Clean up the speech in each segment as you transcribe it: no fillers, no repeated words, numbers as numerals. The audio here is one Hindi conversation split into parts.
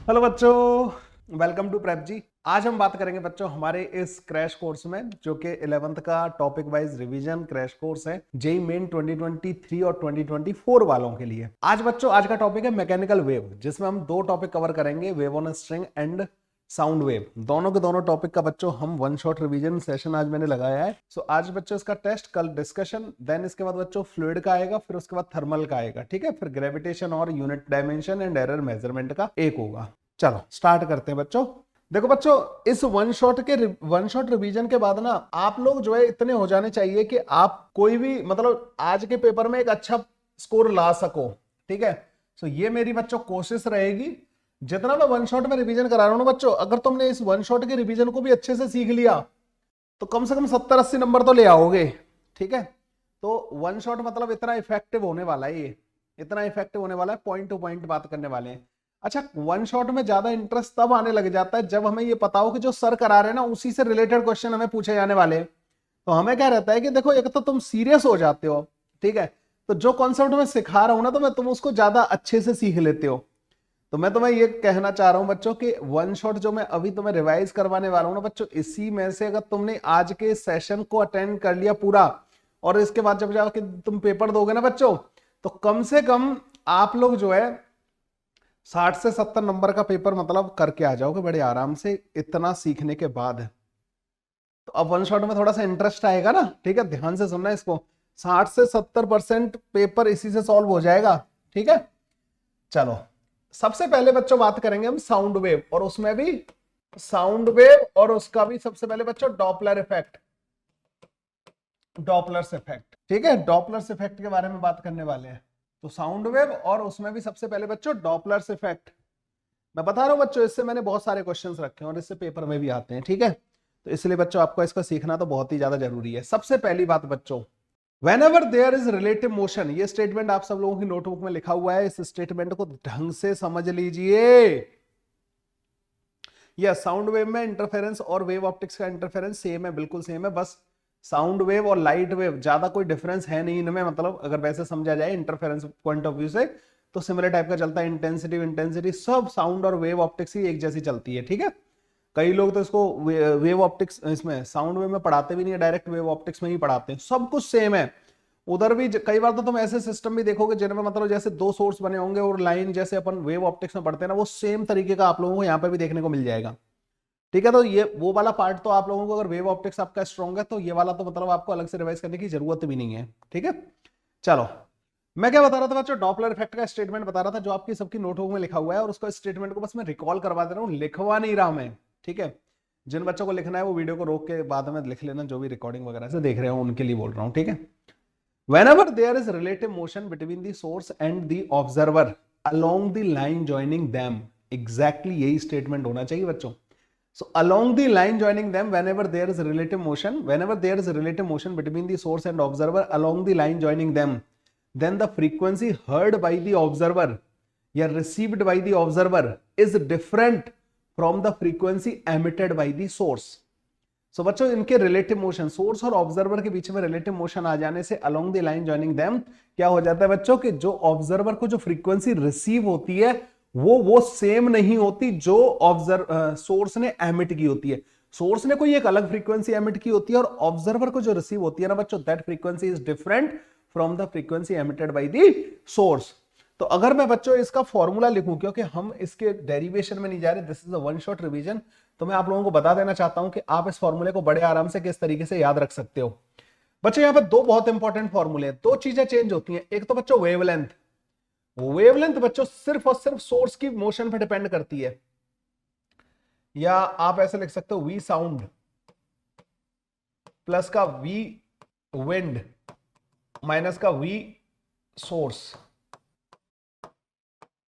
हेलो बच्चों, वेलकम टू प्रेप जी। आज हम बात करेंगे बच्चों हमारे इस क्रैश कोर्स में, जो कि 11th का topic wise revision crash course है जेई मेन 2023 और 2024 वालों के लिए। आज बच्चों आज का टॉपिक है मैकेनिकल वेव, जिसमें हम दो टॉपिक कवर करेंगे, wave on string and sound wave. दोनों के दोनों टॉपिक का बच्चों हम वन शॉट रिवीजन सेशन आज मैंने लगाया है। सो आज बच्चों इसका टेस्ट, कल डिस्कशन, देन इसके बाद बच्चों फ्लूइड का आएगा, फिर उसके बाद थर्मल का आएगा, ठीक है। फिर ग्रेविटेशन और unit dimension and error measurement का एक होगा। चलो स्टार्ट करते हैं बच्चों। देखो बच्चों, इस वन शॉट रिवीजन के बाद ना आप लोग जो है इतने हो जाने चाहिए कि आप कोई भी मतलब आज के पेपर में एक अच्छा स्कोर ला सको, ठीक है। सो ये मेरी बच्चों कोशिश रहेगी। जितना मैं वन शॉट में रिवीजन करा रहा हूं ना बच्चों, अगर तुमने इस वन शॉट के रिवीजन को भी अच्छे से सीख लिया तो कम से कम 70-80 नंबर तो ले आओगे, ठीक है। तो वन शॉट मतलब इतना इफेक्टिव होने वाला है, ये इतना इफेक्टिव होने वाला है, पॉइंट टू पॉइंट बात करने वाले हैं। अच्छा, वन शॉट में ज्यादा इंटरेस्ट तब आने लग जाता है जब हमें ये पता हो कि जो सर करा रहे हैं ना उसी से रिलेटेड क्वेश्चन हमें पूछे जाने वाले हैं। तो हमें क्या रहता है कि देखो, एक तो तुम सीरियस हो जाते हो, ठीक है, तो जो कॉन्सेप्ट मैं सिखा रहा हूं ना तो मैं तुम उसको ज्यादा अच्छे से सीख लेते हो। तो मैं तुम्हें ये कहना चाह रहा हूं बच्चों कि वन शॉट जो मैं अभी तुम्हें रिवाइज करवाने वाला हूं ना बच्चों, इसी में से अगर तुमने आज के सेशन को अटेंड कर लिया पूरा, और इसके बाद जब जाके तुम पेपर दोगे ना बच्चों, तो कम से कम आप लोग जो है 60 से 70 नंबर का पेपर मतलब करके आ जाओगे बड़े आराम से, इतना सीखने के बाद। तो अब वन शॉट में थोड़ा सा इंटरेस्ट आएगा ना, ठीक है, ध्यान से सुनना इसको। 60 से 70% पेपर इसी से सॉल्व हो जाएगा, ठीक है। चलो सबसे पहले बच्चों बात करेंगे हम साउंड वेव, और उसमें भी साउंड वेव और उसका भी सबसे पहले बच्चों डॉपलर इफेक्ट, डॉपलर्स इफेक्ट, ठीक है। डॉपलर्स इफेक्ट के बारे में बात करने वाले हैं। तो साउंड वेव और उसमें भी सबसे पहले बच्चों डॉपलर्स इफेक्ट। मैं बता रहा हूं बच्चों, इससे मैंने बहुत सारे क्वेश्चंस रखे हैं और इससे पेपर में भी आते हैं, ठीक है। तो इसलिए बच्चों आपको इसको सीखना तो बहुत ही ज्यादा जरूरी है। सबसे पहली बात बच्चों, Whenever there is relative motion, ये स्टेटमेंट आप सब लोगों की नोटबुक में लिखा हुआ है, इस स्टेटमेंट को ढंग से समझ लीजिए। यह साउंड वेव में इंटरफेरेंस और वेव ऑप्टिक्स का इंटरफेरेंस सेम है, बिल्कुल सेम है। बस साउंड वेव और लाइट वेव ज्यादा कोई डिफरेंस है नहीं इनमें, मतलब अगर वैसे समझा जाए इंटरफेरेंस पॉइंट ऑफ व्यू से तो सिमिलर टाइप का चलता है। इंटेंसिटी सब साउंड और वेव ऑप्टिक्स ही एक जैसी चलती है, ठीक है। कई लोग तो इसको वेव ऑप्टिक्स इसमें साउंड वेव में पढ़ाते भी नहीं है, डायरेक्ट वेव ऑप्टिक्स में ही पढ़ाते हैं। सब कुछ सेम है। उधर भी कई बार तो तुम ऐसे सिस्टम भी देखोगे जिनमें मतलब जैसे दो सोर्स बने होंगे और लाइन जैसे अपन वेव ऑप्टिक्स में पढ़ते हैं ना, वो सेम तरीके का आप लोगों को यहाँ पे भी देखने को मिल जाएगा, ठीक है। तो ये वो वाला पार्ट तो आप लोगों को, अगर वेव ऑप्टिक्स आपका स्ट्रॉन्ग है तो ये वाला तो मतलब आपको अलग से रिवाइज करने की जरूरत भी नहीं है, ठीक है। चलो मैं क्या बता रहा था बच्चों, डॉपलर इफेक्ट का स्टेटमेंट बता रहा था जो आपकी सबकी नोटबुक में लिखा हुआ है, और उसका स्टेटमेंट को बस मैं रिकॉल करवा दे रहा हूँ, लिखवा नहीं रहा मैं, ठीक है। जिन बच्चों को लिखना है वो वीडियो को रोक के बाद में लिख लेना, जो भी रिकॉर्डिंग वगैरह से देख रहे हो उनके लिए बोल रहा हूँ, ठीक है। Whenever there is relative motion between the source and the observer along the line joining them, exactly यही स्टेटमेंट होना चाहिए बच्चों। So along the line joining them, whenever there is relative motion between the source and observer along the line joining them, then the frequency heard by the observer या received by the observer is different from the frequency emitted by the source. सो बच्चों इनके रिलेटिव मोशन, सोर्स और ऑब्जर्वर के बीच में रिलेटिव मोशन आ जाने से along the line joining them क्या हो जाता है बच्चों कि जो ऑब्जर्वर को जो फ्रीक्वेंसी रिसीव होती है वो सेम नहीं होती जो सोर्स ने एमिट की होती है। सोर्स ने कोई एक अलग फ्रीक्वेंसी एमिट की होती है और ऑब्जर्वर को जो रिसीव होती है ना बच्चों, that frequency is different from the frequency emitted by the source. तो अगर मैं बच्चों इसका फॉर्मूला लिखूं, क्योंकि हम इसके डेरिवेशन में नहीं जा रहे, this is a one shot revision, तो मैं आप लोगों को बता देना चाहता हूं कि आप इस फॉर्मूले को बड़े आराम से किस तरीके से याद रख सकते हो। बच्चों यहां पे दो बहुत इंपॉर्टेंट फॉर्मूले हैं, दो चीजें चेंज होती हैं। एक तो बच्चों वेवलेंथ, वेवलेंथ बच्चों सिर्फ और सिर्फ सोर्स की मोशन पर डिपेंड करती है, या आप ऐसे लिख सकते हो वी साउंड प्लस का वी विंड माइनस का v source,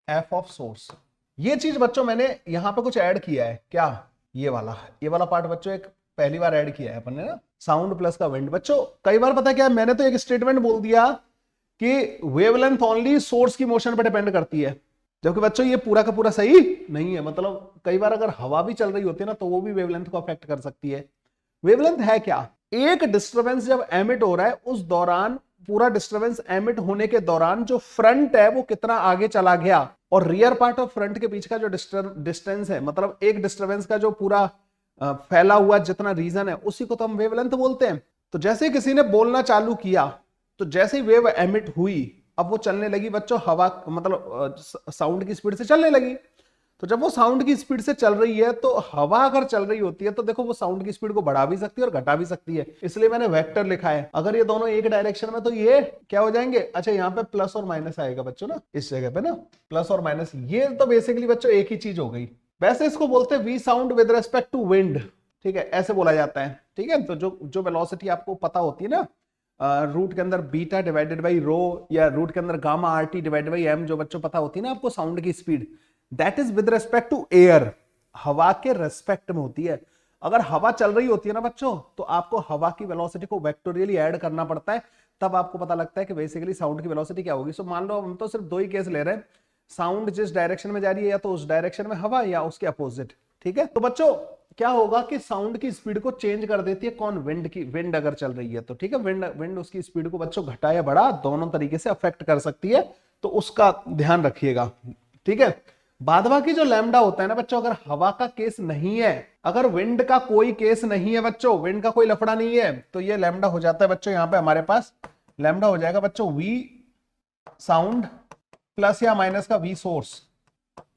f of source. ये चीज बच्चों मैंने यहां पे कुछ ऐड किया है, क्या ये वाला पार्ट बच्चों एक पहली बार ऐड किया है अपन ने ना, साउंड प्लस का विंड। बच्चों कई बार पता क्या है, मैंने तो एक स्टेटमेंट बोल दिया कि वेवलेंथ ओनली सोर्स की मोशन पर डिपेंड करती है, जबकि बच्चों ये पूरा का पूरा सही नहीं है। मतलब कई बार अगर हवा भी चल रही होती है ना तो वो भी वेवलेंथ को अफेक्ट कर सकती है। वेवलेंथ है क्या, एक डिस्टरबेंस जब एमिट हो रहा है उस दौरान, पूरा डिस्टरबेंस एमिट होने के दौरान जो फ्रंट है वो कितना आगे चला गया और रियर पार्ट और फ्रंट के बीच का जो डिस्टेंस है, मतलब एक डिस्टर्बेंस का जो पूरा फैला हुआ जितना रीजन है, उसी को तो हम वेवलेंथ बोलते हैं। तो जैसे किसी ने बोलना चालू किया, तो जैसे ही वेव एमिट हुई, अब वो चलने लगी बच्चों हवा, मतलब साउंड की स्पीड से चलने लगी। तो जब वो साउंड की स्पीड से चल रही है, तो हवा अगर चल रही होती है तो देखो वो साउंड की स्पीड को बढ़ा भी सकती है और घटा भी सकती है, इसलिए मैंने वेक्टर लिखा है। अगर ये दोनों एक डायरेक्शन में, तो ये क्या हो जाएंगे, अच्छा यहाँ पे प्लस और माइनस आएगा बच्चों ना, इस जगह पे ना प्लस और माइनस, ये तो बेसिकली बच्चों एक ही चीज हो गई। वैसे इसको बोलते हैं v sound with respect to wind, ठीक है, ऐसे बोला जाता है, ठीक है। तो जो वेलोसिटी आपको पता होती है ना, रूट के अंदर बीटा डिवाइडेड बाई रो, या रूट के अंदर gamma r t divided by m, जो बच्चों पता होती है ना आपको साउंड की speed, that is with respect to air, हवा के रेस्पेक्ट में होती है। अगर हवा चल रही होती है ना बच्चों, तो आपको हवा की वेलोसिटी को वेक्टोरियली ऐड करना पड़ता है, तब आपको पता लगता है कि बेसिकली साउंड की वेलोसिटी क्या होगी। सो मान लो हम तो सिर्फ दो ही केस ले रहे हैं, साउंड जिस डायरेक्शन में जा रही है, या तो उस डायरेक्शन में हवा या उसके अपोजिट, ठीक है। तो बच्चों क्या होगा कि साउंड की स्पीड को चेंज कर देती है कौन, विंड की, विंड अगर चल रही है तो, ठीक है, विंड उसकी स्पीड को बच्चों घटा या बढ़ा दोनों तरीके से अफेक्ट कर सकती है, तो उसका ध्यान रखिएगा, ठीक है। बाद बाकी जो लैम्डा होता है ना बच्चों, अगर हवा का केस नहीं है, अगर विंड का कोई केस नहीं है बच्चों, विंड का कोई लफड़ा नहीं है, तो ये लैम्डा हो जाता है बच्चों, यहां पे हमारे पास लैम्डा हो जाएगा बच्चों वी साउंड प्लस या माइनस का v source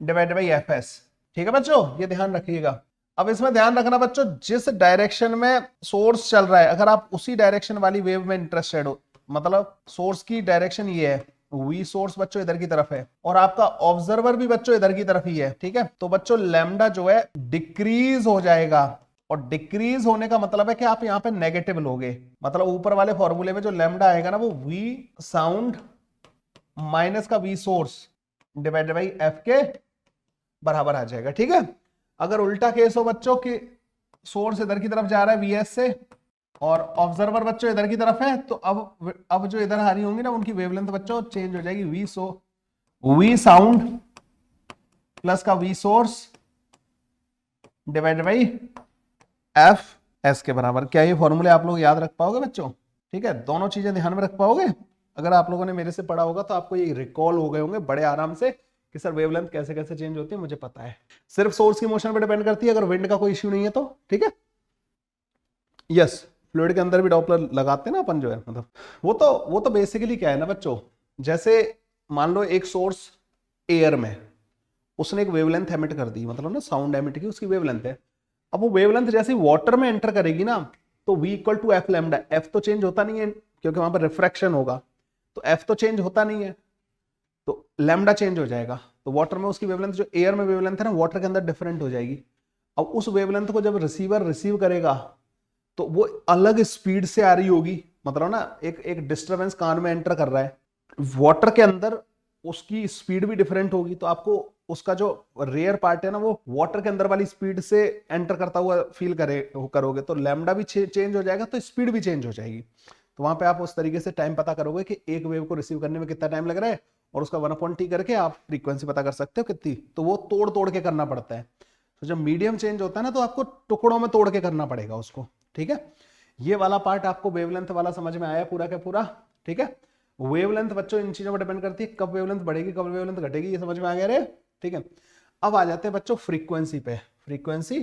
divided by f s, ठीक है बच्चों, ये ध्यान रखिएगा। अब इसमें ध्यान रखना बच्चों, जिस डायरेक्शन में सोर्स चल रहा है, अगर आप उसी डायरेक्शन वाली वेव में इंटरेस्टेड हो, मतलब सोर्स की डायरेक्शन ये है, वी सोर्स बच्चों इधर की तरफ है, और आपका ऑब्जर्वर भी बच्चों इधर की तरफ ही है, ठीक है, तो बच्चों लैम्डा जो है डिक्रीज हो जाएगा, और डिक्रीज होने का मतलब है कि आप यहां पे नेगेटिव लोगे, मतलब ऊपर वाले फॉर्मूले में जो लैम्डा आएगा ना, वो वी साउंड माइनस का v source divided by f के बराबर आ जाएगा, ठीक है। अगर उल्टा केस हो बच्चों कि सोर्स इधर की तरफ जा रहा है वीएस से, और ऑब्जर्वर बच्चों इधर की तरफ है, तो अब जो इधर आ रही होंगी ना, उनकी वेवलेंथ बच्चों चेंज हो जाएगी, वी साउंड प्लस का v source divided by f s के बराबर। क्या ये फॉर्मूले आप लोग याद रख पाओगे बच्चों, ठीक है, दोनों चीजें ध्यान में रख पाओगे। अगर आप लोगों ने मेरे से पढ़ा होगा तो आपको ये रिकॉल हो गए होंगे बड़े आराम से कि सर वेवलेंथ कैसे कैसे चेंज होती है, मुझे पता है। सिर्फ सोर्स की मोशन पर डिपेंड करती है, अगर विंड का कोई इश्यू नहीं है तो, ठीक है। यस, फ्लूइड के अंदर भी डॉपलर लगाते हैं ना अपन, जो है मतलब वो तो बेसिकली क्या है ना बच्चों, जैसे मान लो एक सोर्स एयर में, उसने एक वेवलेंथ एमिट कर दी, मतलब ना साउंड एमिट की उसकी वेवलेंथ है। अब वो वेवलेंथ जैसे वाटर में एंटर करेगी ना, तो v equal to f lambda, f तो चेंज होता नहीं है क्योंकि वहां पर रिफ्रैक्शन होगा, तो एफ तो चेंज होता नहीं है, तो लैम्डा चेंज हो जाएगा। तो वाटर में उसकी वेवलेंथ जो एयर में वेवलेंथ है ना, वाटर के अंदर डिफरेंट हो जाएगी। अब उस वेवलेंथ को जब रिसीवर रिसीव करेगा, तो वो अलग स्पीड से आ रही होगी, मतलब ना एक डिस्टरबेंस कान में एंटर कर रहा है, वाटर के अंदर उसकी स्पीड भी डिफरेंट होगी, तो आपको उसका जो रेयर पार्ट है ना, वो वाटर के अंदर वाली स्पीड से एंटर करता हुआ फील करोगे, तो लैम्डा भी चेंज हो जाएगा, तो स्पीड भी चेंज हो जाएगी। तो वहां पे आप उस तरीके से टाइम पता करोगे कि एक वेव को रिसीव करने में कितना टाइम लग रहा है, और उसका 1/t करके आप फ्रीक्वेंसी पता कर सकते हो कितनी, तो वो तोड़ तोड़ के करना पड़ता है। तो जब मीडियम चेंज होता है ना, तो आपको टुकड़ों में तोड़ के करना पड़ेगा उसको, ठीक है। ये वाला पार्ट आपको वेवलेंथ वाला समझ में आया पूरा का पूरा, ठीक है। वेवलेंथ बच्चों इन चीजों पर डिपेंड करती है, कब वेवलेंथ बढ़ेगी कब वेवलेंथ घटेगी, ये समझ में आ गया रे, ठीक है। अब आ जाते हैं बच्चों फ्रीक्वेंसी पे, frequency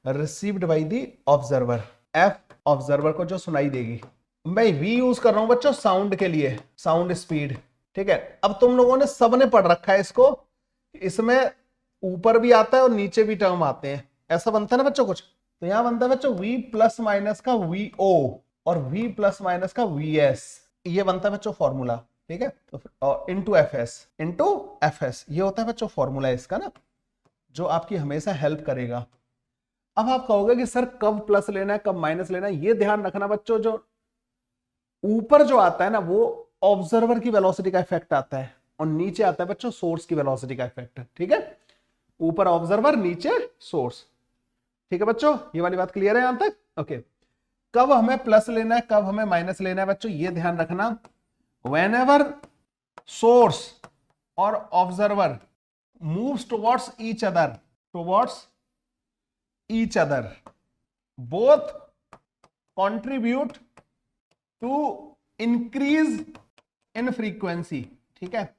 received by the observer, F observer को जो सुनाई देगी। मैं वी यूज कर रहा हूं बच्चों साउंड के लिए, साउंड स्पीड, ठीक है। अब तुम लोगों ने सबने पढ़ रखा है इसको, इसमें ऊपर भी आता है और नीचे भी टर्म आते हैं, ऐसा बनता है ना बच्चों कुछ, तो यहां बनता है बच्चों v प्लस माइनस का वी ओ और v प्लस माइनस का वी एस, ये बनता है बच्चों फॉर्मूला, ठीक है। तो इंटू एफ एस ये होता है बच्चों फॉर्मूला इसका ना, जो आपकी हमेशा हेल्प करेगा। अब आप कहोगे कि सर कब प्लस लेना है कब माइनस लेना है, ये ध्यान रखना बच्चों, जो ऊपर जो आता है ना, वो ऑब्जर्वर की वेलोसिटी का इफेक्ट आता है, और नीचे आता है बच्चों सोर्स की वेलोसिटी का इफेक्ट, ठीक है। ऊपर ऑब्जर्वर नीचे सोर्स, ठीक है बच्चों, ये वाली बात क्लियर है यहां तक, ओके। कब हमें प्लस लेना है कब हमें माइनस लेना है बच्चों, ये ध्यान रखना, व्हेनेवर सोर्स और observer moves towards each other both contribute to increase in frequency, ठीक है।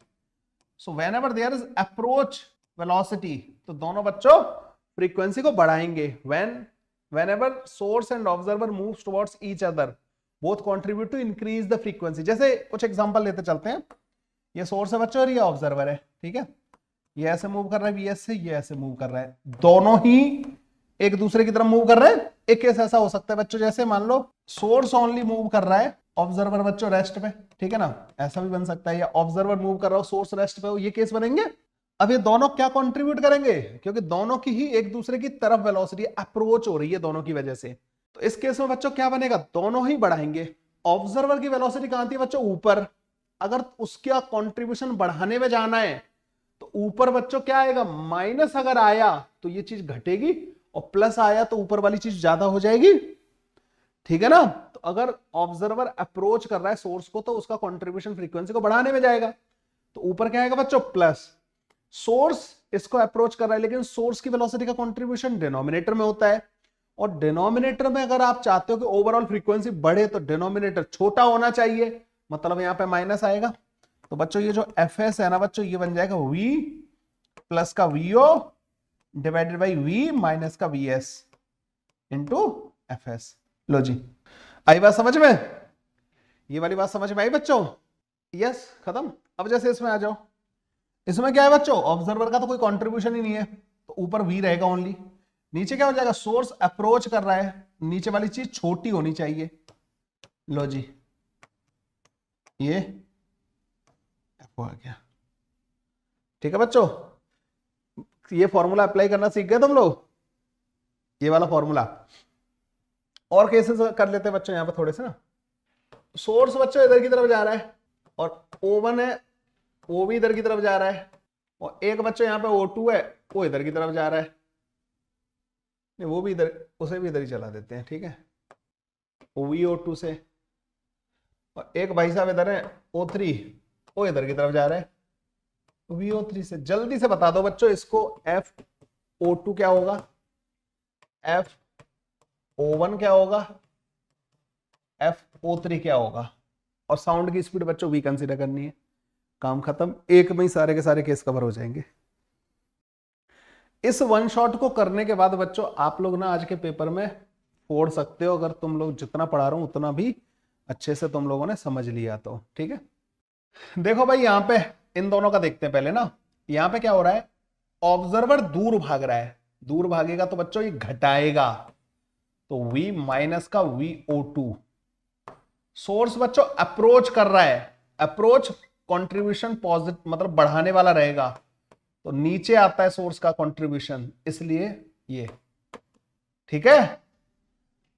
So whenever there is approach velocity, तो दोनों बच्चों फ्रीक्वेंसी को बढ़ाएंगे। whenever source and observer moves towards each other both contribute to increase the frequency। जैसे कुछ एग्जांपल लेते चलते हैं, ये सोर्स है बच्चों और ये ऑब्जर्वर है, ठीक है, ये ऐसे मूव कर रहा है वीएस से, ये ऐसे मूव कर रहा है, दोनों ही एक दूसरे की तरफ मूव कर रहे हैं। एक केस ऐसा हो सकता है बच्चों, जैसे मान लो सोर्स ओनली मूव कर रहा है, ऑब्जर्वर बच्चों रेस्ट पे, ठीक है ना, ऐसा भी बन सकता है, या ऑब्जर्वर मूव कर रहा हो सोर्स रेस्ट पे हो, ये केस बनेंगे। अब ये दोनों क्या कंट्रीब्यूट करेंगे, क्योंकि दोनों की ही एक दूसरे की तरफ वेलोसिटी अप्रोच हो रही है दोनों की वजह से, तो इस केस में बच्चों क्या बनेगा, दोनों ही बढ़ाएंगे। ऑब्जर्वर की वेलोसिटी कहां थी बच्चों, ऊपर, अगर उसका कंट्रीब्यूशन बढ़ाने में जाना है तो ऊपर बच्चों क्या आएगा, माइनस अगर आया तो ये चीज घटेगी, और प्लस आया तो ऊपर वाली चीज ज्यादा हो जाएगी, ठीक है ना। तो अगर ऑब्जर्वर अप्रोच कर रहा है सोर्स को तो उसका कंट्रीब्यूशन फ्रीक्वेंसी को बढ़ाने में जाएगा, तो ऊपर क्या आएगा बच्चों, प्लस। सोर्स इसको अप्रोच कर रहा है, लेकिन सोर्स की वेलोसिटी का कंट्रीब्यूशन डिनोमिनेटर में होता है, और डिनोमिनेटर में अगर आप चाहते हो कि ओवरऑल फ्रीक्वेंसी बढ़े तो डिनोमिनेटर छोटा होना चाहिए, मतलब यहां पे माइनस आएगा। तो बच्चों ये जो एफ एस है ना बच्चों, ये बन जाएगा वी प्लस का v o divided by v minus का v s into f s. लो जी, आई बात समझ में, ये वाली बात समझ में आई बच्चों, यस, खत्म। अब जैसे इसमें आ जाओ, इसमें क्या है बच्चों, ऑब्जर्वर का तो कोई कंट्रीब्यूशन ही नहीं है, तो ऊपर वी रहेगा ओनली, नीचे क्या हो जाएगा, सोर्स अप्रोच कर रहा है, नीचे वाली चीज छोटी होनी चाहिए। लो जी, ये एफ आ गया, ठीक है बच्चों, ये फॉर्मूला अप्लाई करना सीख गए तुम लोग, ये वाला फॉर्मूला। और केसेस कर लेते हैं बच्चों यहां पे थोड़े से ना। सोर्स बच्चों इधर की तरफ जा रहा है, और O1 है, वो भी इधर की तरफ जा रहा है, और एक बच्चों यहाँ पे O2 है, वो इधर की तरफ जा रहा है, नहीं वो भी इधर, उसे भी इधर ही चला देते हैं, ठीक है, VO2 से, और एक भाई साहब इधर है O3, वो इधर की तरफ जा रहा है VO3 से। जल्दी से बता दो बच्चों इसको, FO2 क्या होगा, FO1 क्या होगा, FO3 क्या होगा, और साउंड की स्पीड बच्चों V कंसीडर करनी है, काम खत्म, एक में ही सारे के सारे केस कवर हो जाएंगे। इस वन शॉट को करने के बाद बच्चों आप लोग ना आज के पेपर में फोड़ सकते हो, अगर तुम लोग जितना पढ़ा रहा हूं उतना भी अच्छे से तुम लोगों ने समझ लिया तो, ठीक है। देखो भाई यहाँ पे इन दोनों का देखते हैं पहले ना, यहाँ पे क्या हो रहा है, ऑब्जर्वर दूर भाग रहा है, दूर भागेगा तो बच्चों ये घटाएगा, तो V माइनस का VO2। सोर्स बच्चों अप्रोच कर रहा है, अप्रोच कंट्रीब्यूशन पॉजिटिव मतलब बढ़ाने वाला रहेगा, तो नीचे आता है सोर्स का कंट्रीब्यूशन, इसलिए ये, ठीक है।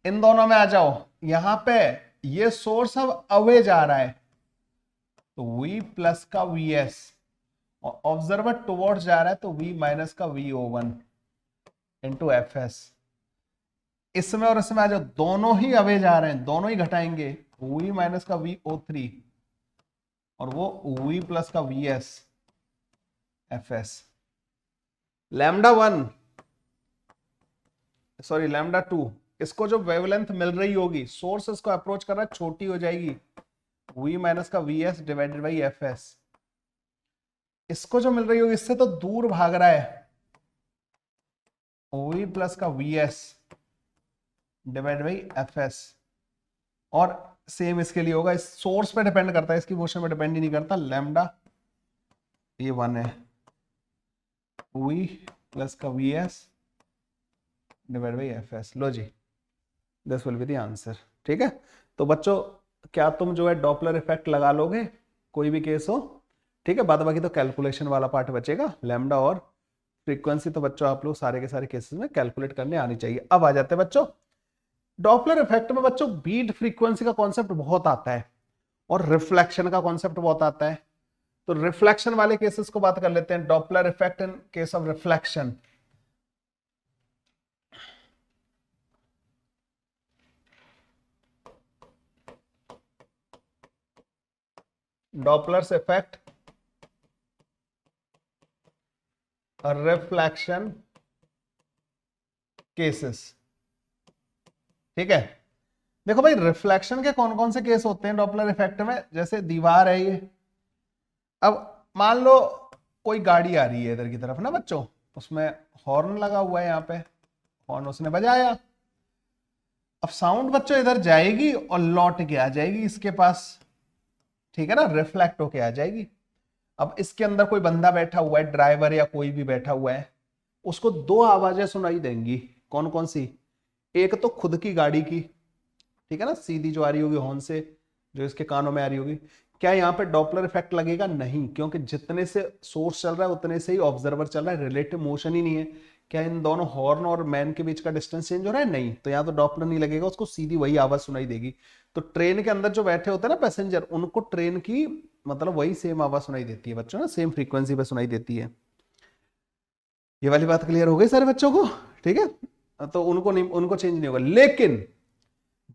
इन दोनों में आ जाओ, यहां पे ये सोर्स अब अवे जा रहा है, तो V प्लस का VS, और ऑब्जर्वर टुवर्ड्स जा रहा है तो V माइनस का VO1 इंटू FS। इसमें और इसमें आ जाओ, दोनों ही अवे जा रहे हैं, दोनों ही घटाएंगे, V माइनस का VO3 और वो V प्लस का VS FS। λ1 सॉरी λ2, इसको जो वेवलेंथ मिल रही होगी, सोर्स इसको अप्रोच कर रहा है, छोटी हो जाएगी, V माइनस का VS डिवाइडेड बाई FS। इसको जो मिल रही होगी इससे तो दूर भाग रहा है, V प्लस का VS डिवाइडेड बाई FS। और सेम इसके लिए होगा, इस सोर्स पे डिपेंड करता है, इसकी मोशन पे डिपेंड ही नहीं करता, लैम्डा ये 1 है, V प्लस का VS डिवाइड बाई FS। लो जी, this will be the answer, ठीक है। तो बच्चों क्या तुम जो है डॉपलर इफेक्ट लगा लोगे कोई भी केस हो, ठीक है, बाद बाकी तो कैलकुलेशन वाला पार्ट बचेगा, लैम्डा और फ्रीक्वेंसी तो बच्चों आप लोग सारे के सारे केसेस में कैलकुलेट करने आनी चाहिए। अब आ जाते हैं बच्चों डॉपलर इफेक्ट में, बच्चों बीट फ्रीक्वेंसी का कॉन्सेप्ट बहुत आता है और रिफ्लेक्शन का कॉन्सेप्ट बहुत आता है, तो रिफ्लेक्शन वाले केसेस को बात कर लेते हैं, Doppler effect in case of reflection. Doppler's effect reflection cases, ठीक है। देखो भाई रिफ्लेक्शन के कौन कौन से केस होते हैं डॉपलर इफेक्ट में, जैसे दीवार है ये, अब मान लो कोई गाड़ी आ रही है इधर की तरफ ना बच्चों, उसमें हॉर्न लगा हुआ है, यहाँ पे हॉर्न उसने बजाया। अब साउंड बच्चों इधर जाएगी और लौट के आ जाएगी इसके पास, ठीक है ना, रिफ्लेक्ट होके आ जाएगी। अब इसके अंदर कोई बंदा बैठा हुआ है, ड्राइवर या कोई भी बैठा हुआ है, उसको दो आवाजें सुनाई देंगी। कौन कौन सी? एक तो खुद की गाड़ी की, ठीक है ना, सीधी जो आ रही होगी हॉर्न से, जो इसके कानों में आ रही होगी। क्या यहाँ पे डॉपलर इफेक्ट लगेगा? नहीं, क्योंकि जितने से सोर्स चल रहा है उतने से ही ऑब्जर्वर चल रहा है, रिलेटिव मोशन ही नहीं है। क्या इन दोनों हॉर्न और मैन के बीच का डिस्टेंस चेंज हो रहा है? नहीं, तो यहाँ तो डॉपलर नहीं लगेगा, उसको सीधी वही आवाज सुनाई देगी। तो ट्रेन के अंदर जो बैठे होते हैं ना पैसेंजर, उनको ट्रेन की मतलब वही सेम आवाज सुनाई देती है बच्चों ना, सेम फ्रीक्वेंसी पे सुनाई देती है। ये वाली बात क्लियर हो गई सारे बच्चों को? ठीक है, तो उनको नहीं, उनको चेंज नहीं होगा। लेकिन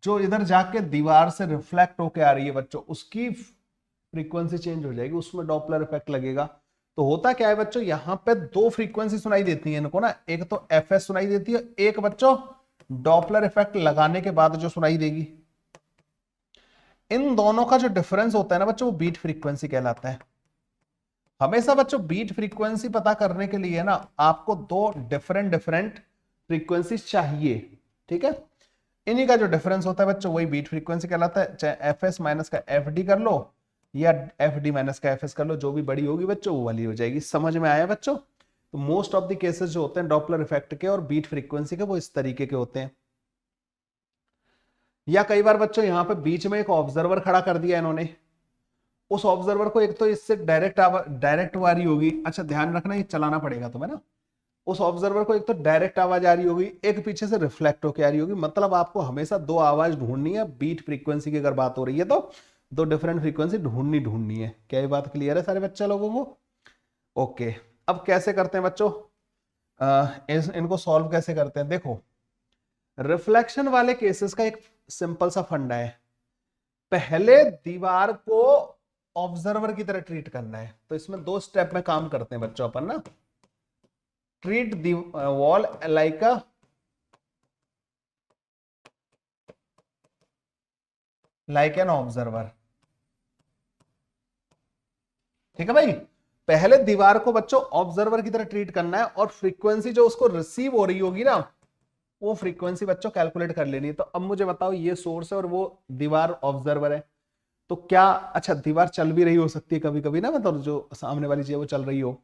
जो इधर जाके दीवार से रिफ्लेक्ट होके आ रही है बच्चों, उसकी फ्रीक्वेंसी चेंज हो जाएगी, उसमें डॉपलर इफेक्ट लगेगा। तो होता क्या है बच्चों, यहां पे दो फ्रीक्वेंसी सुनाई देती है इनको ना, एक तो एफएस सुनाई देती है, एक बच्चों डॉपलर इफेक्ट लगाने के बाद जो सुनाई देगी। इन दोनों का जो डिफरेंस होता है ना बच्चों, वो बीट फ्रीक्वेंसी कहलाता है। हमेशा बच्चों बीट फ्रीक्वेंसी पता करने के लिए ना आपको दो डिफरेंट डिफरेंट फ्रीक्वेंसी चाहिए, ठीक है। इन्हीं का जो डिफरेंस होता है बच्चों, वही बीट फ्रीक्वेंसी कहलाता है। चाहे एफ एस माइनस का एफ डी कर लो या एफ डी माइनस का एफ एस कर लो, जो भी बड़ी होगी बच्चों वो वाली हो जाएगी। समझ में आया बच्चों? तो मोस्ट ऑफ द केसेस जो होते हैं डॉपलर इफेक्ट के और बीट फ्रीक्वेंसी के, वो इस तरीके के होते हैं। या कई बार बच्चों यहाँ पे बीच में एक ऑब्जर्वर खड़ा कर दिया इन्होंने, उस ऑब्जर्वर को एक तो इससे डायरेक्ट आ रही होगी। अच्छा ध्यान रखना, ये चलाना पड़ेगा तुम्हें ना। उस ऑब्जर्वर को एक तो डायरेक्ट आवाज आ रही होगी, एक पीछे से रिफ्लेक्ट होकर आ रही होगी। मतलब आपको हमेशा दो आवाज ढूंढनी है। बीट फ्रीक्वेंसी की अगर बात हो रही है तो दो डिफरेंट फ्रीक्वेंसी ढूंढनी है। क्या ये बात क्लियर है सारे बच्चे लोगों को? ओके, अब कैसे करते हैं बच्चों, इनको सॉल्व कैसे करते हैं? देखो, रिफ्लेक्शन वाले केसेस का एक सिंपल सा फंडा है। पहले दीवार को ऑब्जर्वर की तरह ट्रीट करना है। तो इसमें दो स्टेप में काम करते हैं बच्चों अपन ना। Treat the wall like an observer, ठीक है भाई। पहले दीवार को बच्चों ऑब्जर्वर की तरह ट्रीट करना है, और फ्रीक्वेंसी जो उसको रिसीव हो रही होगी ना, वो फ्रीक्वेंसी बच्चों कैलकुलेट कर लेनी है। तो अब मुझे बताओ, ये सोर्स है और वो दीवार ऑब्जर्वर है, तो क्या, अच्छा दीवार चल भी रही हो सकती है कभी कभी ना, मतलब जो सामने वाली चीज है वो चल रही हो।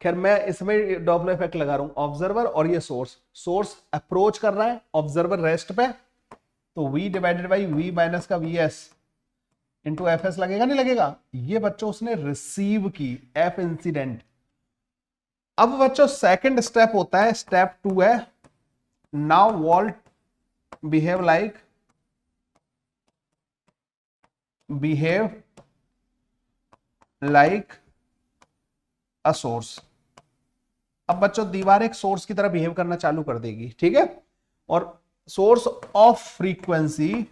खैर मैं इसमें डॉपलर इफेक्ट लगा रहा हूं, ऑब्जर्वर और ये सोर्स अप्रोच कर रहा है, ऑब्जर्वर रेस्ट पे, तो v divided by v minus का vs इंटू एफ एस लगेगा, नहीं लगेगा? ये बच्चों उसने रिसीव की, एफ इंसिडेंट। अब बच्चों सेकंड स्टेप होता है, स्टेप 2 है, now wall behave like a source. अब बच्चों दीवार एक सोर्स की तरह बिहेव करना चालू कर देगी, ठीक है। और सोर्स ऑफ फ्रीक्वेंसी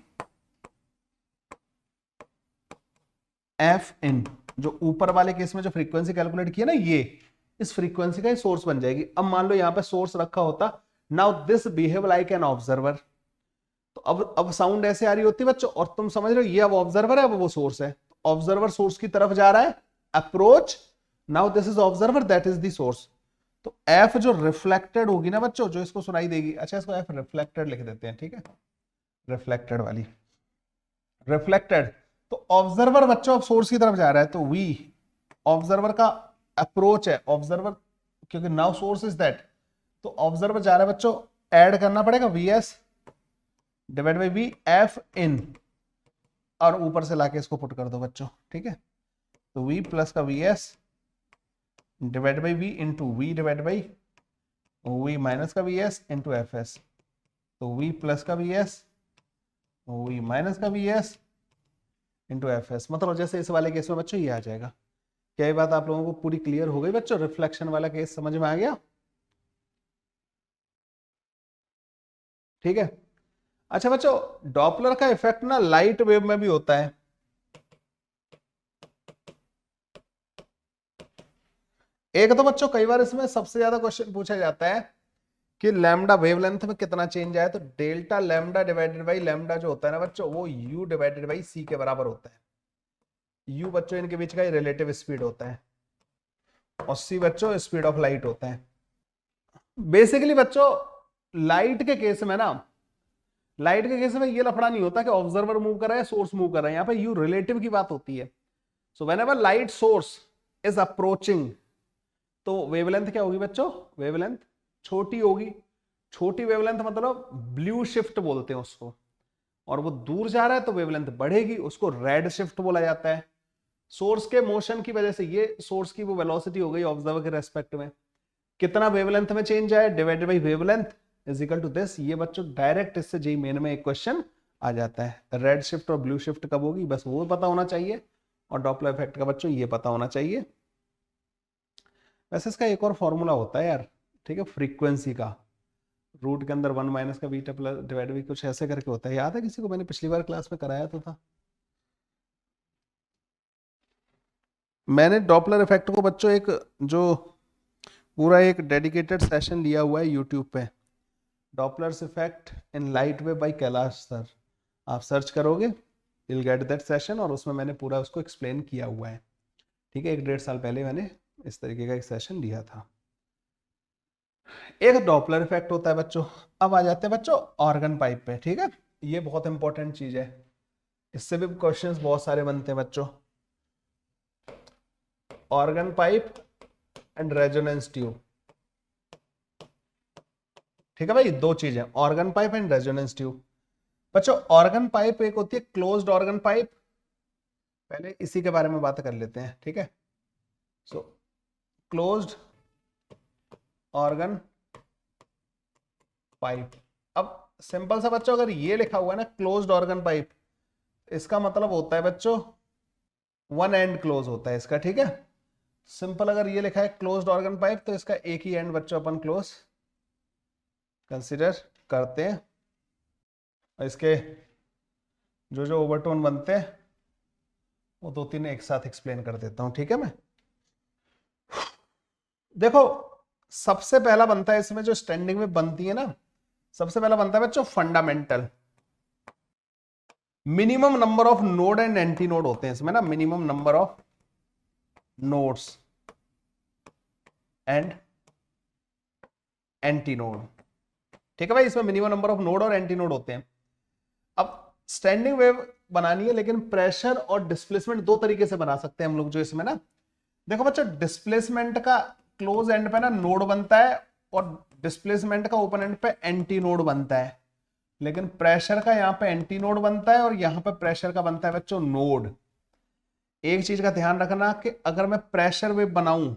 एफ इन, जो ऊपर वाले केस में जो फ्रीक्वेंसी कैलकुलेट किया ना, ये इस फ्रीक्वेंसी का ही सोर्स बन जाएगी। अब मान लो यहां पे सोर्स रखा होता, now this behave like an observer. तो अब साउंड ऐसे आ रही होती है बच्चों, और तुम समझ रहे हो ये अब ऑब्जर्वर है, अब वो सोर्स है। ऑब्जर्वर सोर्स की तरफ जा रहा है, approach, now this is observer, that is the source. तो एफ जो रिफ्लेक्टेड होगी ना बच्चों, जो इसको सुनाई देगी, अच्छा इसको एफ रिफ्लेक्टेड लिख देते हैं, ठीक है, रिफ्लेक्टेड वाली, रिफ्लेक्टेड। तो ऑब्जर्वर बच्चों अब सोर्स की तरफ जा रहा है, तो वी ऑब्जर्वर का अप्रोच है, ऑब्जर्वर, क्योंकि नाउ सोर्स इज दैट, तो ऑब्जर्वर जा रहा है बच्चों, ऐड करना पड़ेगा v s divide by v f इन, और ऊपर से लाके इसको पुट कर दो बच्चों, ठीक है। तो वी प्लस का v s divide by v into v divide by v minus का v s into f s. तो वी प्लस का वी एस, वी माइनस का v s into f s. मतलब जैसे इस वाले केस में बच्चों ये आ जाएगा। क्या ये बात आप लोगों को पूरी क्लियर हो गई बच्चों? रिफ्लेक्शन वाला केस समझ में आ गया? ठीक है। अच्छा बच्चों, डॉपलर का इफेक्ट ना लाइट वेव में भी होता है। एक तो बच्चों कई बार इसमें सबसे ज्यादा क्वेश्चन पूछा जाता है कि लैम्डा वेवलेंथ में कितना चेंज आया, तो delta lambda divided by lambda जो होता है ना बच्चों, वो यू डिवाइडेड बाई सी के बराबर होता है। यू बच्चों इनके बीच का रिलेटिव स्पीड होता है। और सी बच्चों स्पीड ऑफ लाइट होता है। बेसिकली बच्चों लाइट के केस में ना, लाइट के केस में ये लफड़ा नहीं होता कि ऑब्जर्वर मूव कर रहा है सोर्स मूव कर रहा है, यहां पे यू रिलेटिव की बात होती है। So whenever light source is approaching, तो वेवलेंथ क्या होगी बच्चों, वेवलेंथ छोटी होगी। छोटी वेवलेंथ मतलब ब्लू शिफ्ट बोलते हैं उसको, और वो दूर जा रहा है तो वेवलेंथ बढ़ेगी, उसको रेड शिफ्ट बोला जाता है। सोर्स के मोशन की वजह से ये सोर्स की वो वेलोसिटी हो गई ऑब्जर्वर के रेस्पेक्ट में, कितना वेवलेंथ में चेंज आया divided by wavelength is equal to this. ये बच्चों डायरेक्ट इससे जेईई मेन में एक क्वेश्चन आ जाता है। रेड शिफ्ट और ब्लू शिफ्ट कब होगी बस वो पता होना चाहिए, और डॉपलर इफेक्ट का बच्चों ये पता होना चाहिए। वैसे इसका एक और फॉर्मूला होता है यार, ठीक है, फ्रीक्वेंसी का, रूट के अंदर 1 माइनस का बीटा प्लस डिवाइड बाई कुछ ऐसे करके होता है, याद है किसी को, मैंने पिछली बार क्लास में कराया तो था। मैंने डॉपलर इफेक्ट को बच्चों एक जो पूरा एक डेडिकेटेड सेशन लिया हुआ है यूट्यूब पे, Doppler's effect in light wave by Kailash sir, आप सर्च करोगे you'll गेट दैट सेशन, और उसमें मैंने पूरा उसको एक्सप्लेन किया हुआ है, ठीक है। 1-1.5 साल पहले मैंने इस तरीके का एक सेशन लिया था। एक डॉपलर इफेक्ट होता है बच्चों। अब आ जाते हैं बच्चों ऑर्गन पाइप पे, ठीक है, ये बहुत इंपॉर्टेंट चीज है, इससे भी क्वेश्चंस बहुत सारे बनते हैं बच्चों। Organ pipe and resonance tube, ठीक है भाई, दो चीजें, organ pipe and resonance tube. बच्चों ऑर्गन पाइप एक होती है क्लोज्ड ऑर्गन पाइप, पहले इसी के बारे में बात कर लेते हैं, ठीक है। सो क्लोज्ड ऑर्गन पाइप, अब सिंपल सा बच्चों अगर ये लिखा हुआ है ना क्लोज्ड ऑर्गन पाइप, इसका मतलब होता है बच्चों वन एंड क्लोज होता है इसका, ठीक है। सिंपल अगर ये लिखा है क्लोज्ड ऑर्गन पाइप तो इसका एक ही एंड बच्चों अपन क्लोज कंसिडर करते हैं, और इसके जो जो ओवरटोन बनते हैं वो 2-3 एक साथ एक्सप्लेन कर देता हूं, ठीक है। मैं देखो सबसे पहला बनता है इसमें जो स्टैंडिंग में बनती है ना, सबसे पहला बनता है बच्चों fundamental. Minimum number of node and anti node होते हैं इसमें ना, minimum number of nodes and anti node, ठीक है भाई, इसमें मिनिमम नंबर ऑफ नोड और एंटी नोड होते हैं। अब स्टैंडिंग वेव बनानी है, लेकिन प्रेशर और डिस्प्लेसमेंट दो तरीके से बना सकते हैं हम लोग जो इसमें ना, देखो बच्चों डिस्प्लेसमेंट का क्लोज एंड पे ना नोड बनता है, और डिस्प्लेसमेंट का ओपन एंड पे एंटी नोड बनता है, लेकिन प्रेशर का यहाँ पे एंटी नोड बनता है और यहाँ पे प्रेशर का बनता है बच्चों नोड। एक चीज का ध्यान रखना कि अगर मैं प्रेशर वेव बनाऊं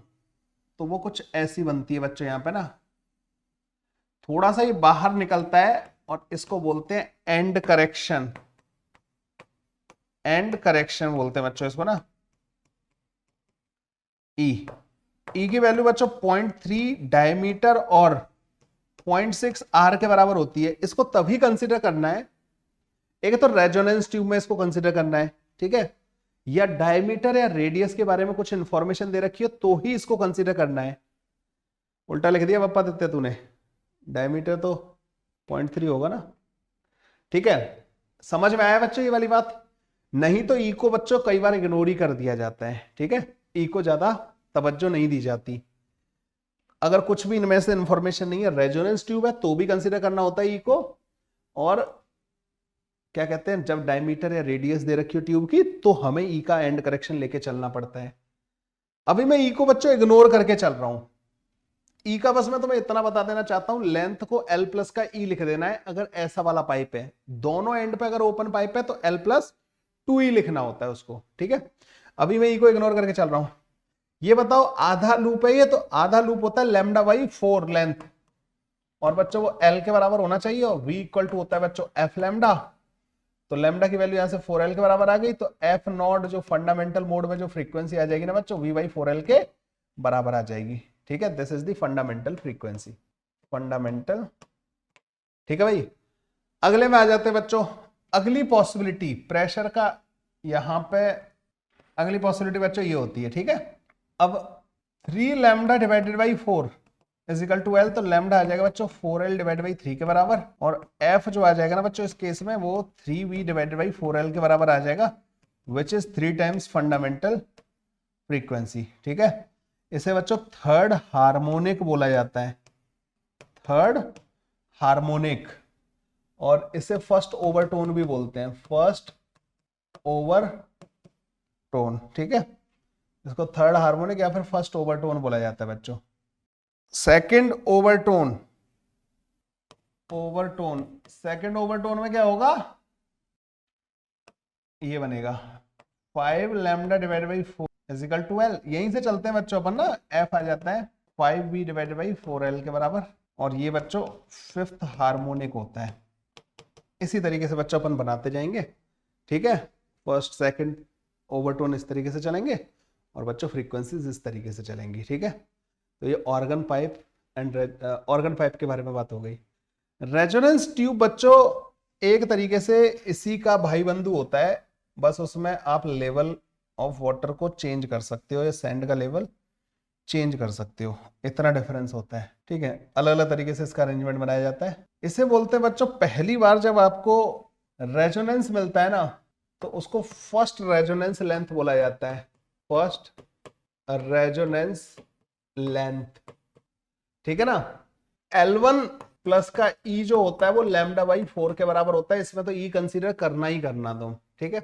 तो वो कुछ ऐसी बनती है बच्चों, यहाँ पे ना थोड़ा सा ये बाहर निकलता है, और इसको बोलते हैं एंड करेक्शन, एंड करेक्शन बोलते हैं बच्चों इसको ना। ई की वैल्यू बच्चों 0.3 डायमीटर और 0.6 आर के बराबर होती है। इसको तभी कंसीडर करना है, एक तो रेजोनेंस ट्यूब में इसको कंसीडर करना है, ठीक है, या डायमीटर या रेडियस के बारे में कुछ इंफॉर्मेशन दे रखी हो तो ही इसको कंसीडर करना है। उल्टा लिख दिया पप्पा देते तूने, डायमीटर तो 0.3 होगा ना, ठीक है। समझ में आया बच्चों ये वाली बात? नहीं तो ई को बच्चों कई बार इग्नोर ही कर दिया जाता है, ठीक है, ई को ज्यादा तवज्जो नहीं दी जाती। अगर कुछ भी इनमें से इंफॉर्मेशन नहीं है, रेजोनेंस ट्यूब है तो भी कंसीडर करना होता है ई को, और क्या कहते हैं जब डायमीटर या रेडियस दे रखी हो ट्यूब की तो हमें ई का एंड करेक्शन लेके चलना पड़ता है। अभी मैं ई को बच्चों इग्नोर करके चल रहा हूं, ई का बस मैं तुम्हें इतना बता देना चाहता हूं, लेंथ को L प्लस का ई लिख देना है अगर ऐसा वाला पाइप है, दोनों एंड पे अगर ओपन पाइप है तो L प्लस 2e लिखना होता है उसको, ठीक है। अभी मैं ई को इग्नोर करके चल रहा हूं। ये बताओ आधा लूप है ये, तो आधा लूप होता है लैम्डा बाई 4 लेंथ, और बच्चों वो L के बराबर होना चाहिए, और V इक्वल टू होता है बच्चों एफ लैम्डा, तो लैम्डा की वैल्यू यहां से 4L के बराबर आ गई, तो एफ नॉट जो फंडामेंटल मोड में जो फ्रीक्वेंसी आ जाएगी ना बच्चों V बाई 4L के बराबर आ जाएगी, ठीक है। This is the fundamental frequency, fundamental, ठीक है भाई। अगले में आ जाते हैं बच्चों, अगली पॉसिबिलिटी प्रेशर का, यहां पे अगली पॉसिबिलिटी बच्चों ये होती है, ठीक है। अब 3 lambda divided by 4 is equal to L, तो लैम्डा आ जाएगा बच्चों 4L डिवाइडेड बाई 3 के बराबर, और F जो आ जाएगा ना बच्चों इस केस में वो 3V डिवाइडेड बाई 4L के बराबर आ जाएगा, which is 3 times fundamental frequency, ठीक है। इसे बच्चों थर्ड हार्मोनिक बोला जाता है, थर्ड हार्मोनिक। और इसे फर्स्ट ओवरटोन भी बोलते हैं, फर्स्ट ओवरटोन, ठीक है। इसको थर्ड हार्मोनिक या फिर फर्स्ट ओवरटोन बोला जाता है बच्चों। Second overtone, overtone, second overtone में क्या होगा, ये बनेगा 5 lambda divided by 4 is equal to l. यहीं से चलते हैं बच्चों अपन ना, एफ आ जाता है 5b डिवाइडेड बाई 4l के बराबर। और ये बच्चों फिफ्थ हार्मोनिक होता है। इसी तरीके से बच्चों अपन बनाते जाएंगे, ठीक है। फर्स्ट सेकंड ओवरटोन इस तरीके से चलेंगे और बच्चों फ्रीक्वेंसीज इस तरीके से चलेंगी, ठीक है। तो ये organ pipe and organ pipe के बारे में बात हो गई। रेजोनेंस ट्यूब बच्चों एक तरीके से इसी का भाई बंधु होता है, बस उसमें आप लेवल ऑफ वाटर को चेंज कर सकते हो या सैंड का लेवल चेंज कर सकते हो, इतना डिफरेंस होता है, ठीक है। अलग अलग तरीके से इसका अरेंजमेंट बनाया जाता है। इसे बोलते हैं बच्चों, पहली बार जब आपको रेजोनेंस मिलता है ना, तो उसको फर्स्ट रेजोनेंस लेंथ बोला जाता है, फर्स्ट रेजोनेंस लेंथ, ठीक है ना। L1 प्लस का ई जो होता है वो लैम्डा बाई 4 के बराबर होता है, इसमें तो ई कंसीडर करना ही करना तुम, ठीक है।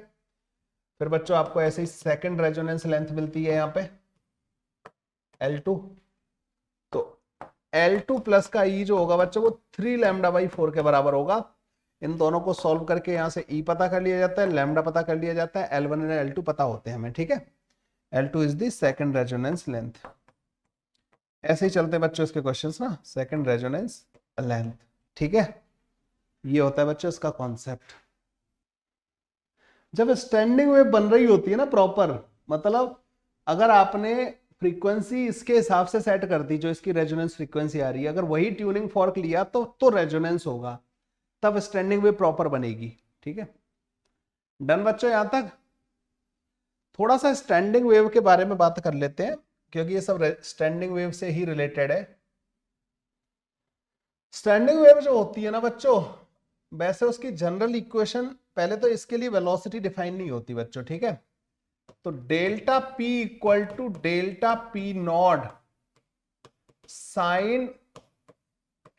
फिर बच्चों आपको ऐसे ही सेकंड रेजोनेंस लेंथ मिलती है यहाँ पे L2, तो L2 प्लस का ई जो होगा बच्चों वो 3 लैम्डा बाई 4 के बराबर होगा। इन दोनों को सॉल्व करके यहाँ से ई पता कर लिया जाता है, लैम्डा पता कर लिया जाता है, L1 और L2 पता होते हैं हमें, ठीक है। L2 is the second resonance length. ऐसे ही चलते हैं बच्चों इसके क्वेश्चंस ना, सेकंड रेजोनेंस लेंथ, ठीक है। ये होता है बच्चों इसका कॉन्सेप्ट। जब स्टैंडिंग वेव बन रही होती है ना प्रॉपर, मतलब अगर आपने फ्रीक्वेंसी इसके हिसाब से सेट कर दी जो इसकी रेजोनेंस फ्रीक्वेंसी आ रही है, अगर वही ट्यूनिंग फॉर्क लिया तो रेजोनेंस होगा, तब स्टैंडिंग वेव प्रॉपर बनेगी, ठीक है। डन बच्चों यहां तक। थोड़ा सा स्टैंडिंग वेव के बारे में बात कर लेते हैं, क्योंकि ये सब स्टैंडिंग वेव से ही रिलेटेड है। स्टैंडिंग वेव जो होती है ना बच्चों, वैसे उसकी जनरल इक्वेशन, पहले तो इसके लिए वेलोसिटी डिफाइन नहीं होती बच्चों, ठीक है। तो delta p equal to delta p not sine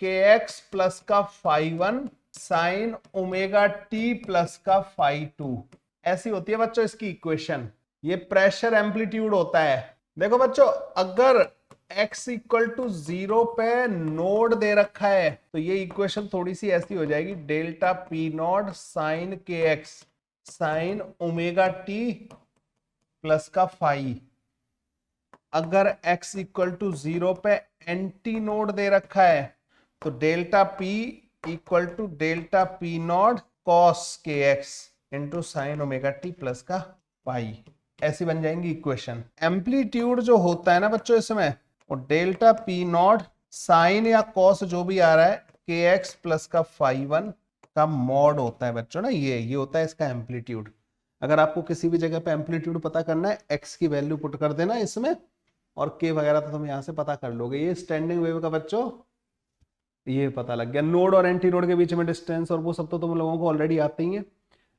के एक्स प्लस का phi 1 sine omega T plus का फाई 2, ऐसी होती है बच्चों इसकी इक्वेशन। ये प्रेशर एम्पलीट्यूड होता है। देखो बच्चों, अगर x इक्वल टू 0 पे नोड दे रखा है तो ये इक्वेशन थोड़ी सी ऐसी हो जाएगी, डेल्टा पी नॉट साइन के x sine omega T plus का फाई। अगर x इक्वल टू 0 पे एंटी नोड दे रखा है तो delta p equal to delta p not cos के x into sine omega T plus का पाई। ऐसी बन जाएंगी इक्वेशन। एम्पलीट्यूड जो होता है ना बच्चों इसमें, और डेल्टा पी नॉट साइन या कॉस जो भी आ रहा है के एक्स प्लस का फाई 1 का मॉड होता है बच्चों ना, ये होता है इसका एम्पलीट्यूड। अगर आपको किसी भी जगह पे एम्पलीट्यूड पता करना है, एक्स की वैल्यू पुट कर देना इसमें, और के वगैरह तो तुम यहां से पता कर लोगे। ये स्टैंडिंग वेव का बच्चों ये पता लग गया। नोड और एंटी नोड के बीच में डिस्टेंस और वो सब तो तुम लोगों को ऑलरेडी आते ही है।